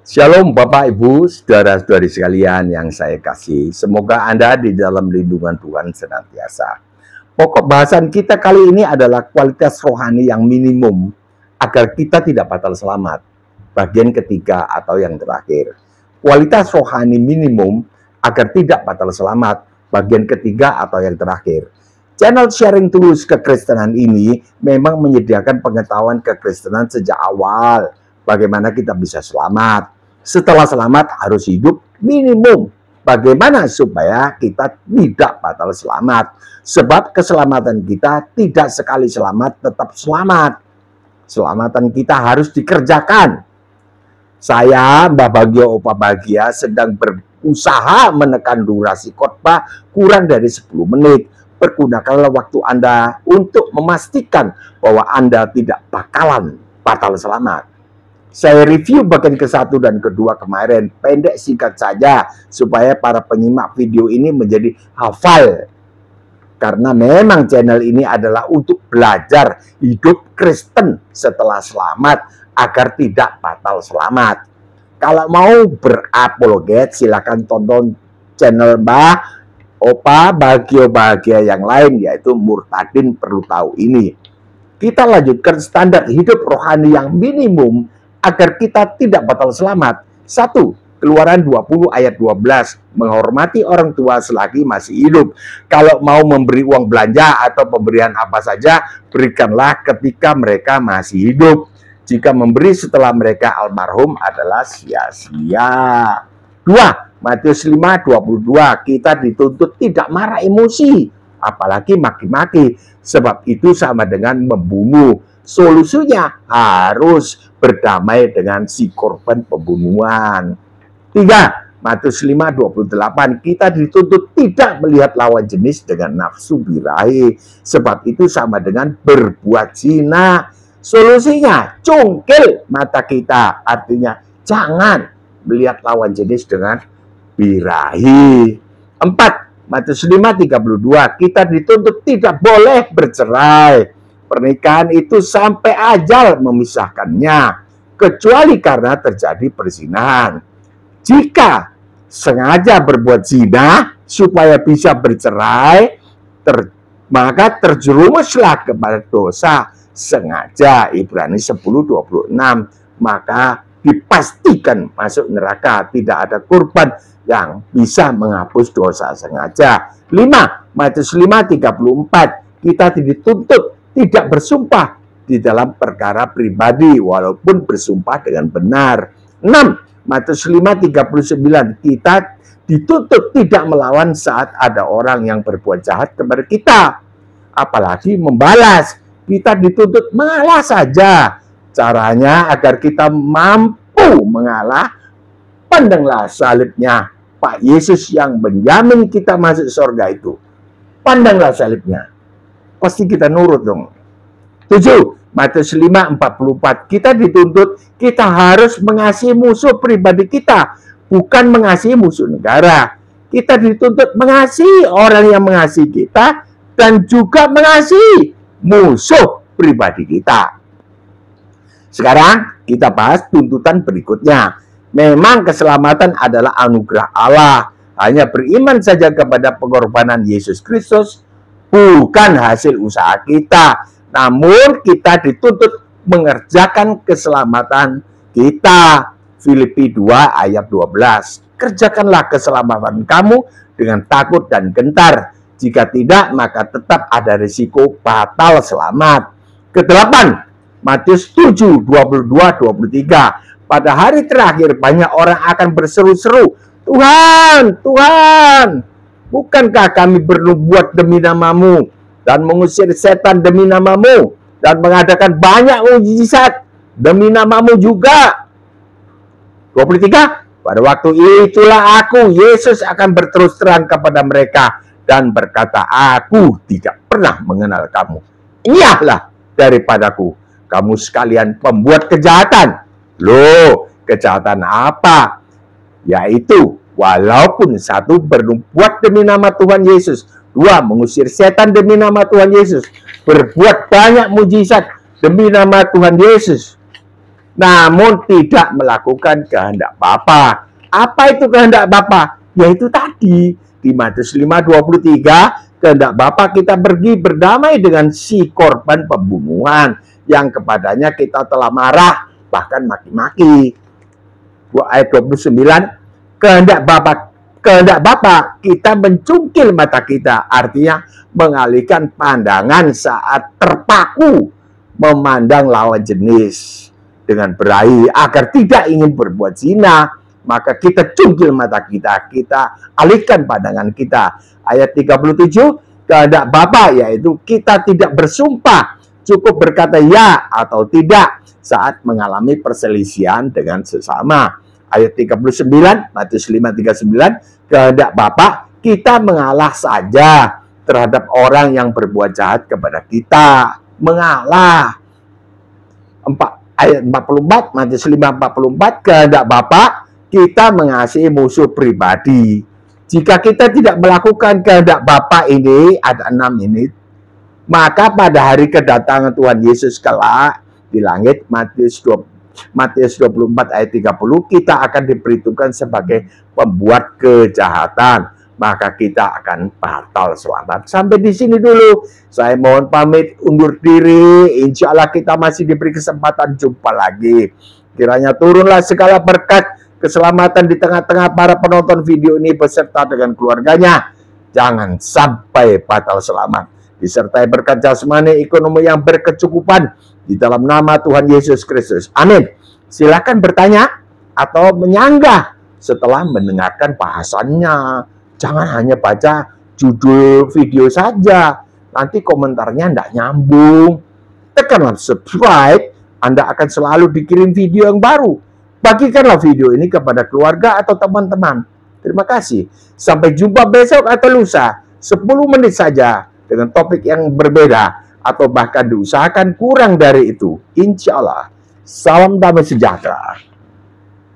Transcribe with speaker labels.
Speaker 1: Shalom Bapak Ibu, saudara-saudari sekalian yang saya kasih. Semoga Anda di dalam lindungan Tuhan senantiasa. Pokok bahasan kita kali ini adalah kualitas rohani yang minimum agar kita tidak batal selamat. Bagian ketiga atau yang terakhir. Kualitas rohani minimum agar tidak batal selamat. Bagian ketiga atau yang terakhir. Channel Sharing Tools Kekristenan ini memang menyediakan pengetahuan kekristenan sejak awal. Bagaimana kita bisa selamat. Setelah selamat harus hidup minimum. Bagaimana supaya kita tidak batal selamat. Sebab keselamatan kita tidak sekali selamat tetap selamat. Selamatan kita harus dikerjakan. Saya, Mbak Bagio Opa Bagia, sedang berusaha menekan durasi khotbah kurang dari 10 menit. Pergunakanlah waktu Anda untuk memastikan bahwa Anda tidak bakalan batal selamat. Saya review bagian ke-1 dan ke-2 kemarin, pendek singkat saja, supaya para penyimak video ini menjadi hafal. Karena memang channel ini adalah untuk belajar hidup Kristen setelah selamat, agar tidak batal selamat. Kalau mau berapologet, silakan tonton channel Mbak Opa Bagio Bahagia yang lain, yaitu Murtadin Perlu Tahu ini. Kita lanjutkan standar hidup rohani yang minimum agar kita tidak batal selamat. 1. Keluaran 20 ayat 12. Menghormati orang tua selagi masih hidup. Kalau mau memberi uang belanja atau pemberian apa saja, berikanlah ketika mereka masih hidup. Jika memberi setelah mereka almarhum adalah sia-sia. 2. Matius 5:22. Kita dituntut tidak marah emosi, apalagi maki-maki. Sebab itu sama dengan membunuh. Solusinya harus berdamai dengan si korban pembunuhan. 3. Matius 5:28. Kita dituntut tidak melihat lawan jenis dengan nafsu birahi. Sebab itu sama dengan berbuat zina. Solusinya cungkil mata kita. Artinya jangan melihat lawan jenis dengan birahi. 4. Matius 5:32. Kita dituntut tidak boleh bercerai. Pernikahan itu sampai ajal memisahkannya, kecuali karena terjadi perzinahan. Jika sengaja berbuat zina supaya bisa bercerai, maka terjerumuslah kepada dosa sengaja. Ibrani 10:26. Maka dipastikan masuk neraka. Tidak ada kurban yang bisa menghapus dosa sengaja. 5. Matius 5:34. Kita dituntut tidak bersumpah di dalam perkara pribadi walaupun bersumpah dengan benar. 6. Matius 5:39. Kita dituntut tidak melawan saat ada orang yang berbuat jahat kepada kita, apalagi membalas. Kita dituntut mengalah saja. Caranya agar kita mampu mengalah, pandanglah salibnya Pak Yesus yang menjamin kita masuk surga itu. Pandanglah salibnya. Pasti kita nurut dong. 7. Matius 5:44. Kita dituntut kita harus mengasihi musuh pribadi kita, bukan mengasihi musuh negara. Kita dituntut mengasihi orang yang mengasihi kita dan juga mengasihi musuh pribadi kita. Sekarang kita bahas tuntutan berikutnya. Memang keselamatan adalah anugerah Allah. Hanya beriman saja kepada pengorbanan Yesus Kristus, bukan hasil usaha kita, namun kita dituntut mengerjakan keselamatan kita. Filipi 2 ayat 12. Kerjakanlah keselamatan kamu dengan takut dan gentar. Jika tidak, maka tetap ada risiko batal selamat. Ke-8. Matius 7:22-23. Pada hari terakhir banyak orang akan berseru-seru, Tuhan, Tuhan, bukankah kami bernubuat demi namamu dan mengusir setan demi namamu dan mengadakan banyak mujizat demi namamu juga? 23. Pada waktu itulah aku, Yesus, akan berterus terang kepada mereka dan berkata, aku tidak pernah mengenal kamu. Inilah daripadaku, kamu sekalian pembuat kejahatan. Loh, kejahatan apa? Yaitu walaupun 1. bernubuat demi nama Tuhan Yesus, 2. mengusir setan demi nama Tuhan Yesus, berbuat banyak mujizat demi nama Tuhan Yesus. namun tidak melakukan kehendak Bapa. Apa itu kehendak Bapa? Yaitu tadi di Matius 5:23, kehendak Bapa kita pergi berdamai dengan si korban pembunuhan yang kepadanya kita telah marah, bahkan maki-maki. Ayat 29, kehendak Bapa kita mencungkil mata kita, artinya mengalihkan pandangan saat terpaku memandang lawan jenis dengan berahi agar tidak ingin berbuat zina. Maka kita cungkil mata kita, kita alihkan pandangan kita. Ayat 37, kehendak Bapa yaitu kita tidak bersumpah, cukup berkata ya atau tidak saat mengalami perselisihan dengan sesama. Ayat 39, Matius 5:39, kehendak Bapa kita mengalah saja terhadap orang yang berbuat jahat kepada kita. Mengalah. Ayat 44, Matius 5:44, kehendak Bapa kita mengasihi musuh pribadi. Jika kita tidak melakukan kehendak Bapa ini, ada 6 ini, maka pada hari kedatangan Tuhan Yesus kelak di langit, Matius 24 ayat 30, kita akan diperhitungkan sebagai pembuat kejahatan. Maka kita akan batal selamat. Sampai di sini dulu. Saya mohon pamit undur diri. Insya Allah kita masih diberi kesempatan jumpa lagi. Kiranya turunlah segala berkat keselamatan di tengah-tengah para penonton video ini beserta dengan keluarganya. Jangan sampai batal selamat. Disertai berkat jasmani, ekonomi yang berkecukupan di dalam nama Tuhan Yesus Kristus. Amin. Silakan bertanya atau menyanggah setelah mendengarkan bahasannya. Jangan hanya baca judul video saja. Nanti komentarnya tidak nyambung. Tekanlah subscribe, Anda akan selalu dikirim video yang baru. Bagikanlah video ini kepada keluarga atau teman-teman. Terima kasih. Sampai jumpa besok atau lusa. 10 menit saja dengan topik yang berbeda. Atau bahkan diusahakan kurang dari itu. Insya Allah. Salam damai sejahtera.